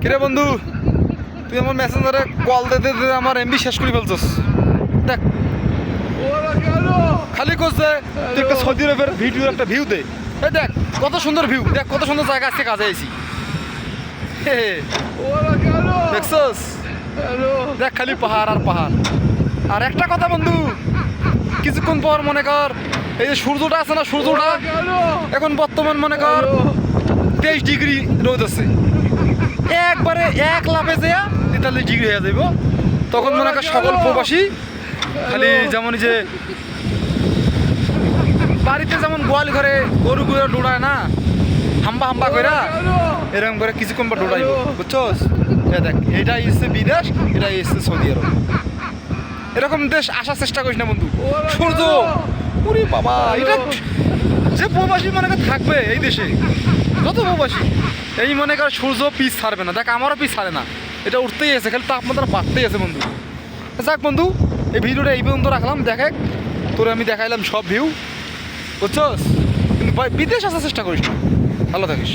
কিরে বন্ধু, তুই আমার মেসেঞ্জারে কল দিতে দিতে আমার এমবি শেষ করে ফেলছস। দেখ খালি করছে তুই একটা সৌদি আরবের ভিডিও একটা ভিউ দে। এই দেখ কত সুন্দর ভিউ, দেখ কত সুন্দর জায়গা আজকে কাজে আইছি। দেখছস, দেখ খালি পাহাড় আর পাহাড়। আর একটা কথা বন্ধু, কিছুক্ষণ পর মনে কর এই যে সূর্যটা আছে না, সূর্যটা এখন বর্তমান মনে কর 23 ডিগ্রি রোদ আছে, একবারে এক লাফে যে 43 ডিগ্রি হয়ে যাইব। তখন মনে কর সকল প্রবাসী খালি যেমন যে বাড়িতে যেমন গোয়াল ঘরে গরু গুলো ডোড়ায় না হাম্বা হাম্বা করে, এরকম করে কিছুক্ষণ পর ডোড়াইব, বুঝছস? দেখ এইটাই এসছে বিদেশ, এটাই এসছে সৌদি আরব। এরকম দেশ আসার চেষ্টা করিস না বন্ধু। সূর্য ওরে বাবা, এটা যে প্রবাসী মনে কর থাকবে এই দেশে, যত প্রবাসী এই মনে কর সূর্য পিছ ছাড়বে না। দেখ আমারও পিছ ছাড়ে না, এটা উঠতেই আছে, খালি তাপমাত্রা বাড়তেই আছে বন্ধু। যাক বন্ধু, এই ভিডিওটা এই পর্যন্ত রাখলাম। দেখে তোরে আমি দেখাইলাম সব ভিউ, বুঝছস? কিন্তু বিদেশ আসার চেষ্টা করিস না। ভালো থাকিস।